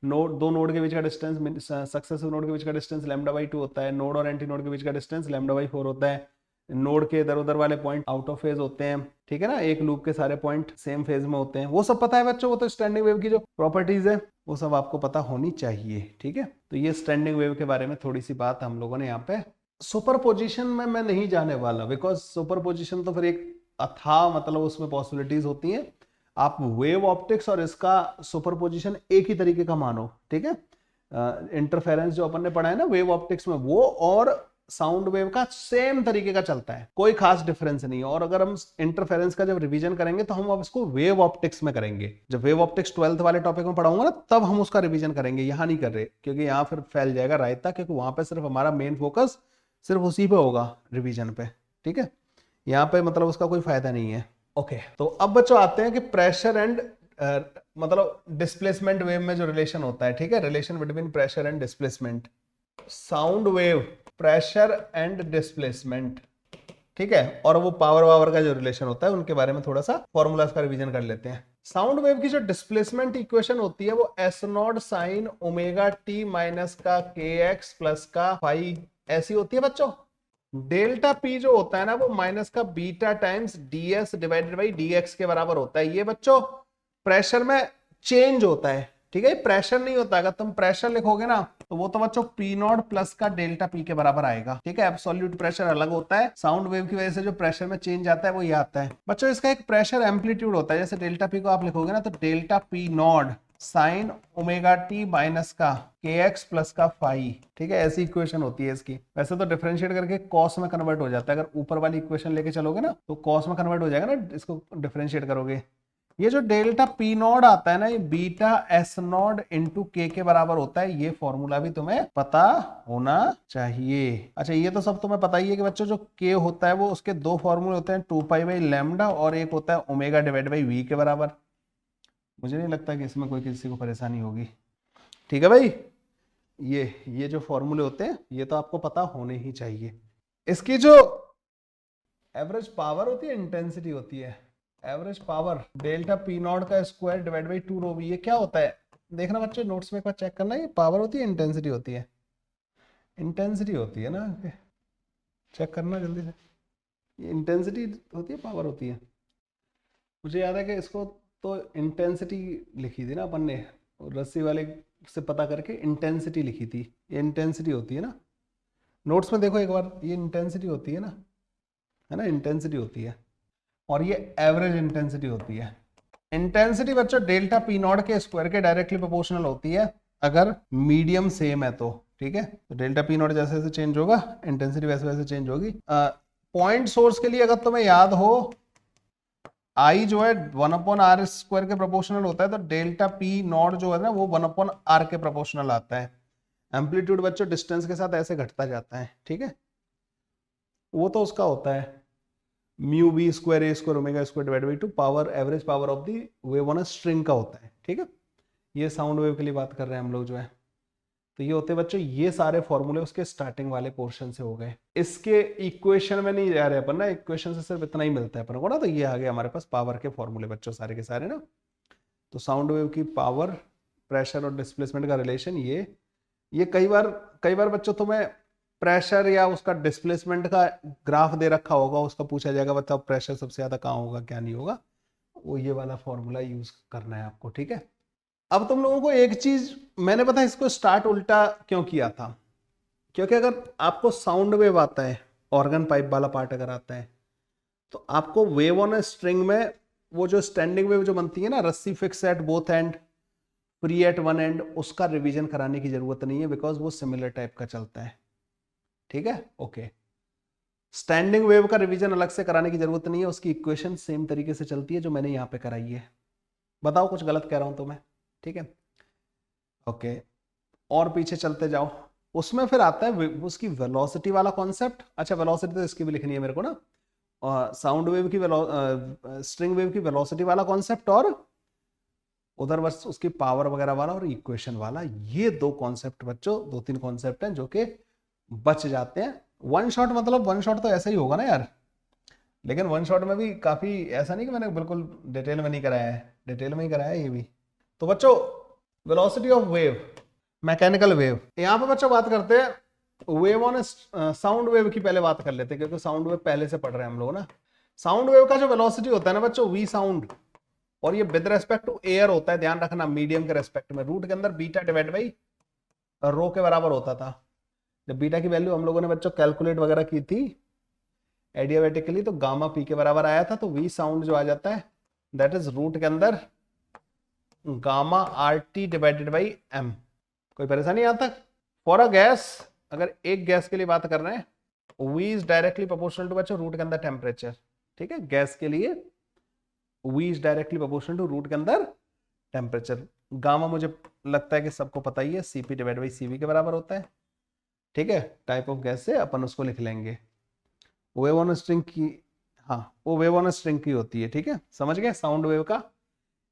नोड, दो नोड के बीच का डिस्टेंस, सक्सेसिव नोड के बीच का डिस्टेंस लैम्डा बाई 2 होता है। नोड और एंटी नोड के बीच का डिस्टेंस लैम्डा बाई 4 होता है। नोड के इधर उधर वाले पॉइंट आउट ऑफ फेज होते हैं, ठीक है ना। एक लूप के सारे पॉइंट सेम फेज में होते हैं, वो सब पता है बच्चों। वो तो स्टैंडिंग वेव की जो प्रॉपर्टीज है वो सब आपको पता होनी चाहिए, ठीक है। तो ये स्टैंडिंग वेव के बारे में थोड़ी सी बात हम लोगों ने यहाँ पे। सुपरपोजिशन में मैं नहीं जाने वाला, बिकॉज सुपरपोजिशन तो फिर एक अथाह मतलब उसमें पॉसिबिलिटीज होती हैं। आप वेव ऑप्टिक्स और इसका सुपरपोजिशन एक ही तरीके का मानो, ठीक है। इंटरफेरेंस जो अपन ने पढ़ा है ना वेव ऑप्टिक्स में, वो और साउंड वेव का सेम तरीके का चलता है, कोई खास डिफरेंस नहीं है। और अगर हम इंटरफेरेंस का जब रिवीजन करेंगे तो हम अब इसको वेव ऑप्टिक्स में करेंगे। जब वेव ऑप्टिक्स 12th वाले टॉपिक में पढ़ाऊंगा ना, तब हम उसका रिवीजन करेंगे, यहां नहीं कर रहे, क्योंकि यहां फिर फैल जाएगा रायता, क्योंकि वहां पे सिर्फ हमारा मेन फोकस सिर्फ उसी पे होगा, रिवीजन पे, ठीक है। यहाँ पे मतलब उसका कोई फायदा नहीं है। ओके, तो अब बच्चों आते हैं कि प्रेशर एंड मतलब डिस्प्लेसमेंट वेव में जो रिलेशन होता है, ठीक है, relation between pressure and displacement. Sound wave, pressure and displacement, ठीक है, और वो पावर का जो रिलेशन होता है उनके बारे में थोड़ा सा फॉर्मूलाज का रिवीजन कर लेते हैं। साउंड वेव की जो डिस्प्लेसमेंट इक्वेशन होती है वो S not sign omega T minus का के एक्स प्लस का फाई, ऐसी होती है बच्चों। डेल्टा पी जो होता है ना वो माइनस का beta times ds divided by dx के बराबर होता है। ये बच्चों प्रेशर में चेंज होता है, ठीक है, प्रेशर नहीं होता। अगर तुम प्रेशर लिखोगे ना तो वो तो बच्चों पी नॉट प्लस का डेल्टा पी के बराबर आएगा, ठीक है। एब्सोल्यूट प्रेशर अलग होता है, साउंड वेव की वजह से जो प्रेशर में चेंज आता है वो ये आता है। बच्चों इसका एक प्रेशर एम्पलीट्यूड होता है, जैसे डेल्टा पी को आप लिखोगे ना तो delta p not sign omega T minus का के एक्स प्लस का फाई, ठीक है, ऐसी इक्वेशन होती है इसकी। वैसे तो डिफरेंशिएट करके कॉस में कन्वर्ट हो जाता है, अगर ऊपर वाली इक्वेशन लेके चलोगे ना तो कॉस में कन्वर्ट हो जाएगा ना, इसको डिफरेंशिएट करोगे। ये जो डेल्टा पी नॉट आता है ना, ये बीटा एस नॉट इंटू के बराबर होता है। ये फॉर्मूला भी तुम्हें पता होना चाहिए। अच्छा, ये तो सब तुम्हें पता ही है कि बच्चों जो के होता है वो उसके दो फॉर्मूले होते हैं, 2 पाई बाई लैम्डा और एक होता है ओमेगा डिवाइड बाई वी के बराबर। मुझे नहीं लगता कि इसमें कोई किसी को परेशानी होगी, ठीक है भाई। ये जो फॉर्मूले होते हैं ये तो आपको पता होने ही चाहिए। इसकी जो एवरेज पावर होती है, इंटेंसिटी होती है, average power delta p not का square divide by 2 rho v. ये क्या होता है देखना बच्चों, नोट्स में एक बार चेक करना। ये पावर होती है इंटेंसिटी होती है? इंटेंसिटी होती है ना, चेक करना जल्दी से। ये इंटेंसिटी होती है पावर होती है? मुझे याद है कि इसको तो इंटेंसिटी लिखी थी ना अपन ने, रस्सी वाले से पता करके इंटेंसिटी लिखी थी। ये इंटेंसिटी होती है ना, नोट्स में देखो एक बार, ये इंटेंसिटी होती है ना, है ना, इंटेंसिटी होती है। और ये एवरेज इंटेंसिटी होती है। इंटेंसिटी बच्चों डेल्टा पी नॉट के स्क्वायर के डायरेक्टली प्रोपोर्शनल होती है अगर मीडियम सेम है तो, ठीक है। तो डेल्टा पी नॉट जैसे जैसे चेंज होगा इंटेंसिटी वैसे वैसे चेंज होगी। पॉइंट सोर्स के लिए अगर तुम्हें याद हो आई जो है 1/r स्क्वायर के प्रोपोर्शनल होता है, तो डेल्टा पी नॉट जो है ना वो 1/r के प्रोपोर्शनल आता है। एम्पलीट्यूड बच्चों डिस्टेंस के साथ ऐसे घटता जाता है, ठीक है। वो तो उसका होता है mu b square a square omega square divide by 2 power average power of the wave on a string का होता है, ठीक है। ये साउंड वेव के लिए बात कर रहे हैं हम लोग जो है। तो ये होते हैं बच्चों, ये सारे फॉर्मूले उसके स्टार्टिंग वाले पोर्शन से हो गए। इसके इक्वेशन में नहीं जा रहे अपन ना, इक्वेशन से सिर्फ इतना ही मिलता है अपन को ना। तो ये आ गया हमारे पास पावर के फॉर्मूले बच्चों सारे के सारे ना। तो साउंड वेव की पावर, प्रेशर और डिस्प्लेसमेंट का रिलेशन ये कई बार बच्चों तुम्हें प्रेशर या उसका डिस्प्लेसमेंट का ग्राफ दे रखा होगा, उसका पूछा जाएगा बताओ प्रेशर सबसे ज्यादा कहाँ होगा क्या नहीं होगा, वो ये वाला फॉर्मूला यूज करना है आपको, ठीक है। अब तुम लोगों को एक चीज मैंने पता है इसको स्टार्ट उल्टा क्यों किया था, क्योंकि अगर आपको साउंड वेव आता है, ऑर्गन पाइप वाला पार्ट अगर आता है, तो आपको वेव ऑन ए स्ट्रिंग में वो जो स्टैंडिंग वेव जो बनती है ना, रस्सी fix at both and free at one and, उसका रिवीजन कराने की जरूरत नहीं है, बिकॉज वो सिमिलर टाइप का चलता है, ठीक है। ओके, स्टैंडिंग वेव का रिवीजन अलग से कराने की जरूरत नहीं है, उसकी इक्वेशन सेम तरीके से चलती है जो मैंने यहाँ पे कराई है। बताओ कुछ गलत कह रहा हूं तो मैं, ठीक है। ओके, और पीछे चलते जाओ, उसमें फिर आता है उसकी वेलोसिटी वाला कॉन्सेप्ट। अच्छा, वेलोसिटी तो इसकी भी लिखनी है मेरे को ना, साउंड वेव की स्ट्रिंग वेव की वेलोसिटी वाला कॉन्सेप्ट, और उधर बस उसकी पावर वगैरह वाला और इक्वेशन वाला। ये दो कॉन्सेप्ट बच्चों, 2-3 कॉन्सेप्ट हैं जो कि बच जाते हैं। वन शॉट मतलब वन शॉट तो ऐसा ही होगा ना यार, लेकिन वन शॉट में भी काफी ऐसा नहीं कि मैंने बिल्कुल डिटेल में नहीं कराया है, डिटेल में ही कराया है ये भी। तो बच्चों velocity of wave, mechanical wave, यहाँ पे बच्चों बात करते हैं वेव ऑन साउंड वेव की पहले बात कर लेते हैं, क्योंकि साउंड वेव पहले से पढ़ रहे हैं हम लोग ना। साउंड वेव का जो वेलोसिटी होता है ना बच्चों, वी साउंड, और ये विद रेस्पेक्ट टू एयर होता है, ध्यान रखना, मीडियम के रेस्पेक्ट में। रूट के अंदर बीटा डिवाइड बाई रो के बराबर होता था। जब बीटा की वैल्यू हम लोगों ने बच्चों कैलकुलेट वगैरह की थी एडियाबेटिकली, तो गामा पी के बराबर आया था। तो वी साउंड जो आ जाता है दैट इज रूट के अंदर gamma r t divided by m. कोई परेशानी यहाँ तक? फॉर अ गैस, अगर एक गैस के लिए बात कर रहे हैं, v is directly proportional to बच्चों रूट के अंदर टेम्परेचर, ठीक है। गैस के लिए V is directly proportional to root के अंदर टेम्परेचर। गामा मुझे लगता है कि सबको पता ही है, Cp डिवाइड बाई Cv के बराबर होता है, ठीक है। टाइप ऑफ गैस से अपन उसको लिख लेंगे। वेव ऑन स्ट्रिंग की, हाँ वो वेव ऑन स्ट्रिंग की होती है, ठीक है, समझ गए। साउंड वेव का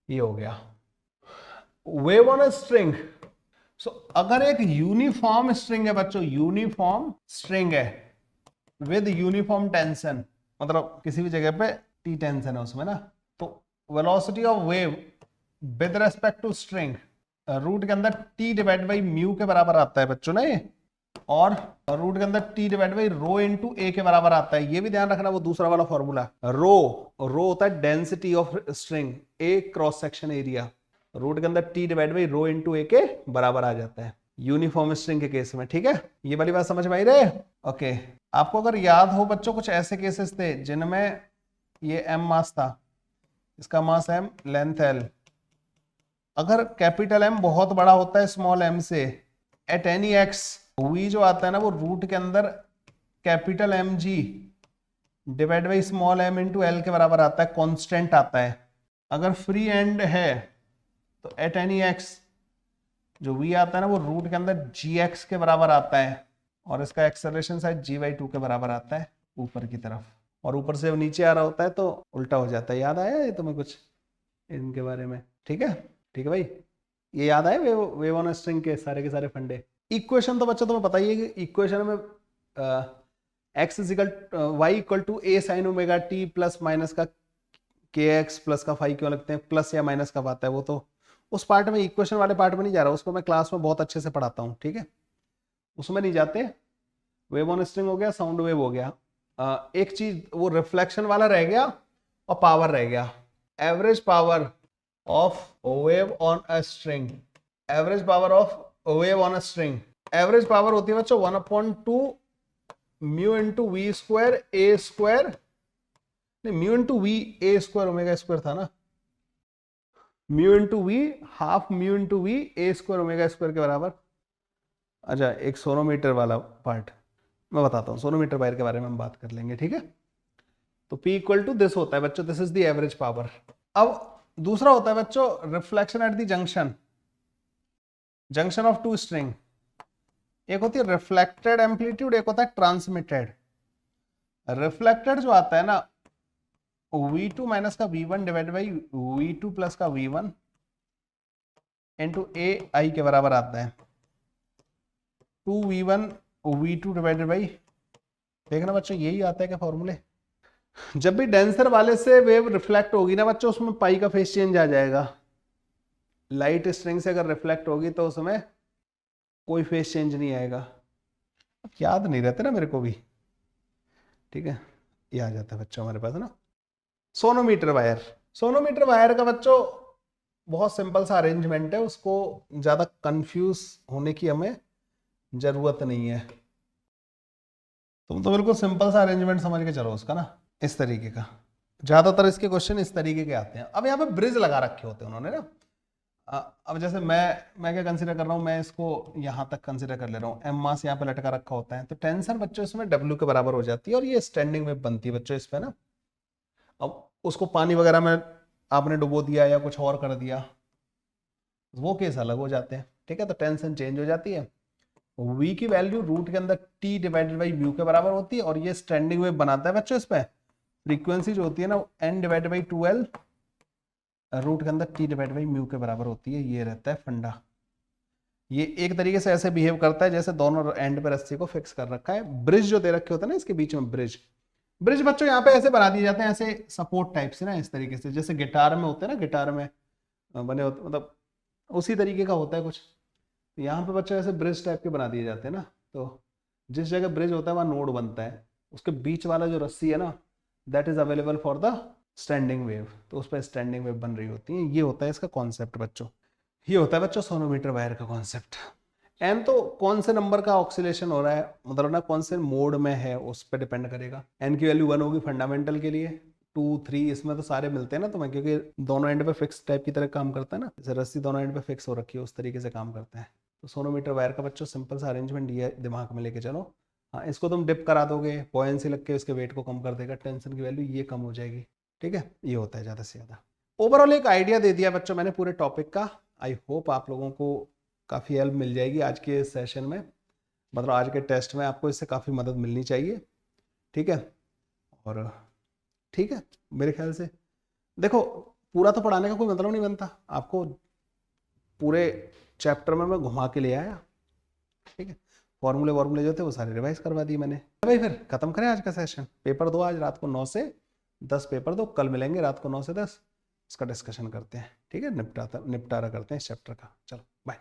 ये हो गया। वेव ऑन स्ट्रिंग, सो अगर एक यूनिफॉर्म स्ट्रिंग है बच्चों, यूनिफॉर्म स्ट्रिंग है विद यूनिफॉर्म टेंशन, मतलब किसी भी जगह पे टी टेंशन है उसमें ना, तो velocity of wave with respect to string root के अंदर टी डिवाइड बाई म्यू के बराबर आता है बच्चों ना। ये और रूट के अंदर t divide by rho into a के बराबर आता है। ये भी ध्यान रखना, वो दूसरा वाला फॉर्मूला, रो होता है density of string, a cross section area, root के अंदर t divide by rho into a के बराबर आ जाता है यूनिफॉर्म स्ट्रिंग के केस में। ठीक है, ये वाली बात समझ में आई रहे? ओके, आपको अगर याद हो बच्चों, कुछ ऐसे केसेस थे जिनमें ये एम मास था, इसका मास एम, लेंथ एल, अगर कैपिटल एम बहुत बड़ा होता है स्मॉल एम से, एट एनी एक्स वी जो आता है ना वो रूट के अंदर capital M g divide by small M into L के बराबर आता है, कांस्टेंट आता है। अगर फ्री एंड है तो एट एनी एक्स जो वी आता है ना वो रूट के अंदर जी एक्स के बराबर आता है, और इसका एक्सेलरेशन शायद जी बाई 2 के बराबर आता है ऊपर की तरफ, और ऊपर से नीचे आ रहा होता है तो उल्टा हो जाता है। याद आया ये तुम्हें कुछ इनके बारे में? ठीक है, ठीक है भाई, ये याद आए वेव ऑन स्ट्रिंग के सारे फंडे। इक्वेशन तो बच्चों तुम्हें पता ही है कि इक्वेशन में X is equal Y equal to A sine omega T plus minus का के एक्स प्लस का फाई क्यों लगते हैं, प्लस या माइनस कब आता है, वो तो उस पार्ट में, इक्वेशन वाले पार्ट में नहीं जा रहा, उसको मैं क्लास में बहुत अच्छे से पढ़ाता हूँ। ठीक है, उसमें नहीं जाते। वेव ऑन स्ट्रिंग हो गया, साउंड वेव हो गया, एक चीज वो रिफ्लेक्शन वाला रह गया और पावर रह गया। Average power of wave on a string, average power of wave on a string, average power होती है बच्चों 1/2 mu into v square a square, नहीं mu into v a square omega square था ना, mu into v half mu into v a square omega square के बराबर। अच्छा, एक सोनोमीटर वाला पार्ट मैं बताता हूँ, सोनोमीटर वायर के बारे में हम बात कर लेंगे। ठीक है, तो P इक्वल टू दिस होता है बच्चों, this is the average power. अब दूसरा होता है बच्चों reflection at the junction, junction of two string. एक होती है रिफ्लेक्टेड एम्पलीट्यूड, एक होता है ट्रांसमिटेड। रिफ्लेक्टेड जो आता है ना V2 माइनस का V1 divide by V2 plus का V1 इंटू ए आई के बराबर आता है 2V1 V2 डिवाइडेड बाई, देखना बच्चों यही आता है क्या फॉर्मूले। जब भी डेंसर वाले से वेव रिफ्लेक्ट होगी ना बच्चों, उसमें पाई का फेस चेंज आ जाएगा। लाइट स्ट्रिंग से अगर रिफ्लेक्ट होगी तो उसमें कोई फेस चेंज नहीं आएगा। याद नहीं रहते ना मेरे को भी, ठीक है, ये आ जाता है बच्चों हमारे पास ना। सोनोमीटर वायर, सोनोमीटर वायर का बच्चों बहुत सिंपल सा अरेंजमेंट है, उसको ज्यादा कंफ्यूज होने की हमें जरूरत नहीं है। तुम तो बिल्कुल सिंपल सा अरेंजमेंट समझ के चलो उसका ना, इस तरीके का। ज्यादातर इसके क्वेश्चन इस तरीके के आते हैं। अब यहाँ पे ब्रिज लगा रखे होते हैं उन्होंने ना। अब जैसे मैं क्या कंसीडर कर रहा हूँ, मैं इसको यहाँ तक कंसीडर कर ले रहा हूँ, एम मास यहाँ पे लटका रखा होता है, तो टेंशन बच्चों इसमें डब्ल्यू के बराबर हो जाती है, और ये स्टैंडिंग वेव बनती है बच्चों इस पे ना। अब उसको पानी वगैरह में आपने डुबो दिया या कुछ और कर दिया, वो केस अलग हो जाते हैं। ठीक है, तो टेंशन चेंज हो जाती है। V की वैल्यू रूट के अंदर T डिवाइडेड बाई म्यू के बराबर होती है, और ये स्टैंडिंग वेव बनाता है बच्चों। इस पे फ्रीक्वेंसी जो होती है ना n divided by 2L root के अंदर T डिवाइडेड बाई म्यू के बराबर होती है। ये रहता है फंडा। ये एक तरीके से ऐसे बिहेव करता है जैसे दोनों एंड पे रस्सी को फिक्स कर रखा है। ब्रिज जो दे रखे होते हैं ना इसके बीच में, ब्रिज ब्रिज बच्चों यहाँ पे ऐसे बना दिए जाते हैं, ऐसे सपोर्ट टाइप से ना, इस तरीके से जैसे गिटार में होते हैं ना, गिटार में बने होते, मतलब उसी तरीके का होता है कुछ। यहाँ पे बच्चों ऐसे ब्रिज टाइप के बना दिए जाते हैं ना, तो जिस जगह ब्रिज होता है वहाँ नोड बनता है, उसके बीच वाला जो रस्सी है ना, that is available for the standing wave, तो उस पर स्टैंडिंग वेव बन रही होती है। ये होता है इसका कॉन्सेप्ट बच्चों, ये होता है बच्चों सोनोमीटर वायर का कॉन्सेप्ट। एन तो कौन से नंबर का ऑक्सीलेशन हो रहा है, मतलब ना कौन से मोड में है, उस पर डिपेंड करेगा। एन की वैल्यू 1 होगी फंडामेंटल के लिए, 2 3 इसमें तो सारे मिलते हैं ना तुम्हें, क्योंकि दोनों एंड पे फिक्स टाइप की तरह काम करता है ना, जैसे रस्सी दोनों एंड पे फिक्स हो रखी है उस तरीके से काम करता है। तो सोनोमीटर वायर का बच्चों सिंपल सा अरेंजमेंट ये दिमाग में लेके चलो। हाँ, इसको तुम डिप करा दोगे, बॉयंसी लग के उसके वेट को कम कर देगा, टेंशन की वैल्यू ये कम हो जाएगी। ठीक है, ये होता है ज़्यादा से ज़्यादा। ओवरऑल एक आइडिया दे दिया बच्चों मैंने पूरे टॉपिक का। आई होप आप लोगों को काफ़ी हेल्प मिल जाएगी आज के सेशन में, मतलब आज के टेस्ट में आपको इससे काफ़ी मदद मिलनी चाहिए। ठीक है, और ठीक है, मेरे ख्याल से देखो पूरा तो पढ़ाने का कोई मतलब नहीं बनता, आपको पूरे चैप्टर में मैं घुमा के ले आया। ठीक है, फॉर्मूले जो थे वो सारे रिवाइज करवा दिए मैंने। भाई फिर खत्म करें आज का सेशन। पेपर दो आज रात को 9 से 10 पेपर दो, कल मिलेंगे रात को 9 से 10, इसका डिस्कशन करते हैं। ठीक है, निपटारा करते हैं इस चैप्टर का। चलो बाय।